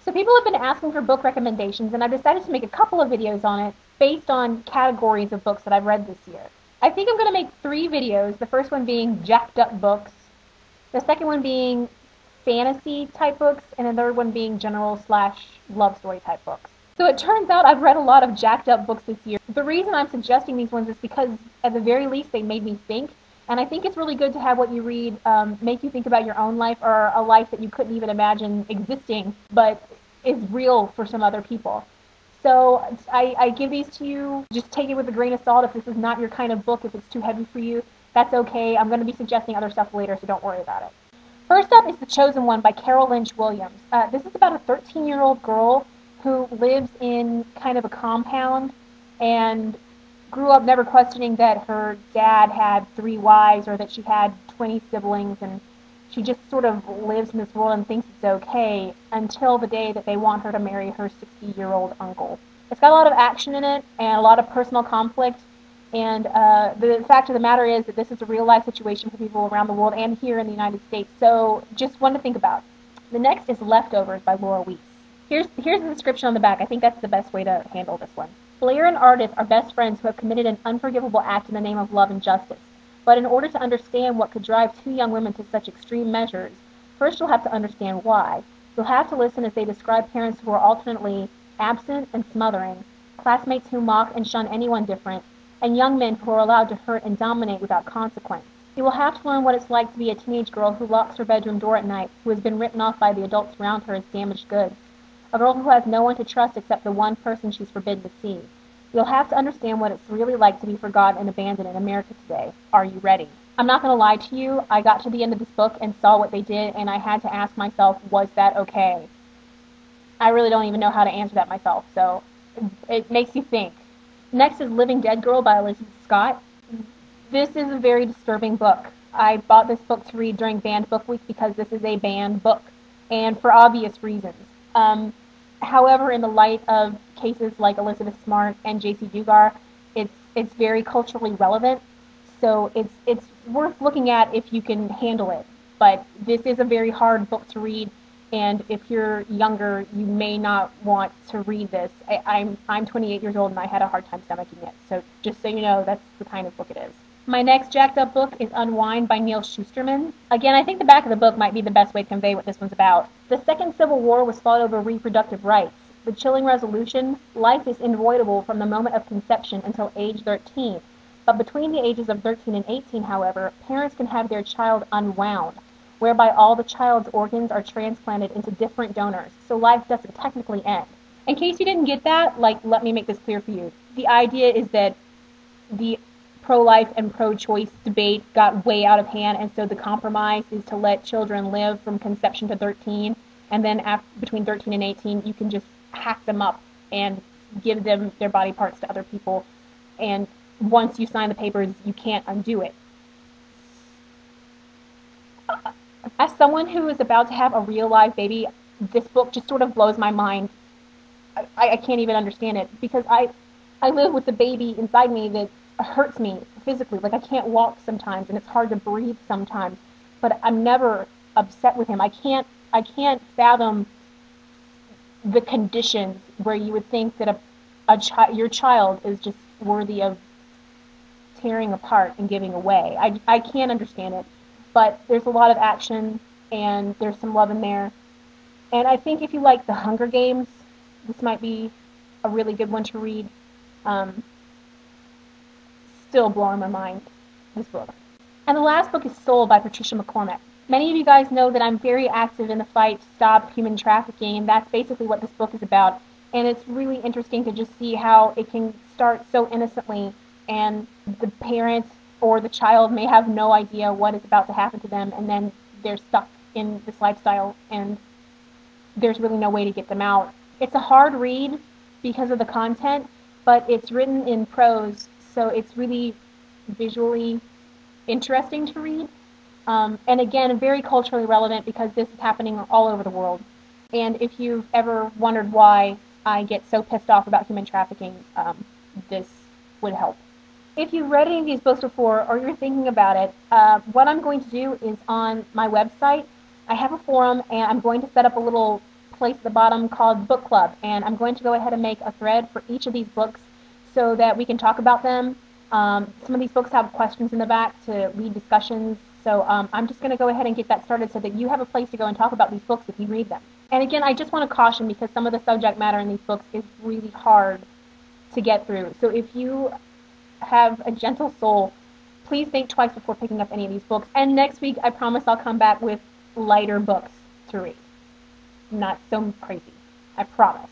So people have been asking for book recommendations, and I've decided to make a couple of videos on it based on categories of books that I've read this year. I think I'm going to make 3 videos, the first one being jacked up books, the second one being fantasy type books, and the third one being general / love story type books. So it turns out I've read a lot of jacked up books this year. The reason I'm suggesting these ones is because at the very least they made me think, and I think it's really good to have what you read make you think about your own life or a life that you couldn't even imagine existing, but is real for some other people. So I give these to you. Just take it with a grain of salt. If this is not your kind of book, if it's too heavy for you, that's okay. I'm going to be suggesting other stuff later, so don't worry about it. First up is The Chosen One by Lynch Williams. This is about a 13-year-old girl who lives in kind of a compound and grew up never questioning that her dad had 3 wives or that she had 20 siblings, and she just sort of lives in this world and thinks it's okay until the day that they want her to marry her 60-year-old uncle. It's got a lot of action in it and a lot of personal conflict, and the fact of the matter is that this is a real-life situation for people around the world and here in the United States, so just one to think about. The next is Leftovers by Laura Wiess. Here's the description on the back. I think that's the best way to handle this one. Blair and Ardith are best friends who have committed an unforgivable act in the name of love and justice. But in order to understand what could drive 2 young women to such extreme measures, first you'll have to understand why. You'll have to listen as they describe parents who are alternately absent and smothering, classmates who mock and shun anyone different, and young men who are allowed to hurt and dominate without consequence. You will have to learn what it's like to be a teenage girl who locks her bedroom door at night, who has been written off by the adults around her as damaged goods. A girl who has no one to trust except the one person she's forbidden to see. You'll have to understand what it's really like to be forgotten and abandoned in America today. Are you ready? I'm not going to lie to you. I got to the end of this book and saw what they did, and I had to ask myself, was that okay? I really don't even know how to answer that myself, so it makes you think. Next is Living Dead Girl by Elizabeth Scott. This is a very disturbing book. I bought this book to read during banned book week because this is a banned book, and for obvious reasons. However, in the light of cases like Elizabeth Smart and J.C. Dugar, it's very culturally relevant, so it's worth looking at if you can handle it. But this is a very hard book to read, and if you're younger, you may not want to read this. I'm 28 years old and I had a hard time stomaching it, so just so you know, that's the kind of book it is. My next jacked up book is Unwind by Neal Scusterman. Again, I think the back of the book might be the best way to convey what this one's about. The Second Civil War was fought over reproductive rights. The chilling resolution: life is unavoidable from the moment of conception until age 13. But between the ages of 13 and 18, however, parents can have their child unwound, whereby all the child's organs are transplanted into different donors, so life doesn't technically end. In case you didn't get that, let me make this clear for you. The idea is that the pro-life and pro-choice debate got way out of hand, and so the compromise is to let children live from conception to 13, and then between 13 and 18, you can just hack them up and give them their body parts to other people, and once you sign the papers, you can't undo it. As someone who is about to have a real live baby, this book just sort of blows my mind. I can't even understand it, because I live with the baby inside me that hurts me physically. I can't walk sometimes, and it's hard to breathe sometimes, but I'm never upset with him. I can't fathom the conditions where you would think that your child is just worthy of tearing apart and giving away. I can't understand it, but there's a lot of action, and there's some love in there, and I think if you like The Hunger Games, this might be a really good one to read. Still blowing my mind, this book. And the last book is Soul by Patricial McCormick. Many of you guys know that I'm very active in the fight to stop human trafficking, and that's basically what this book is about. And it's really interesting to just see how it can start so innocently, and the parent or the child may have no idea what is about to happen to them, and then they're stuck in this lifestyle, and there's really no way to get them out. It's a hard read because of the content, but it's written in prose, so it's really visually interesting to read. And again, very culturally relevant because this is happening all over the world. And if you've ever wondered why I get so pissed off about human trafficking, this would help. If you've read any of these books before or you're thinking about it, what I'm going to do is on my website, I have a forum, and I'm going to set up a little place at the bottom called Book Club, and I'm going to go ahead and make a thread for each of these books so that we can talk about them. Some of these books have questions in the back to lead discussions, so I'm just going to go ahead and get that started so that you have a place to go and talk about these books if you read them. And again, I just want to caution, because some of the subject matter in these books is really hard to get through. So if you have a gentle soul, please think twice before picking up any of these books. And next week, I promise I'll come back with lighter books to read. Not so crazy. I promise.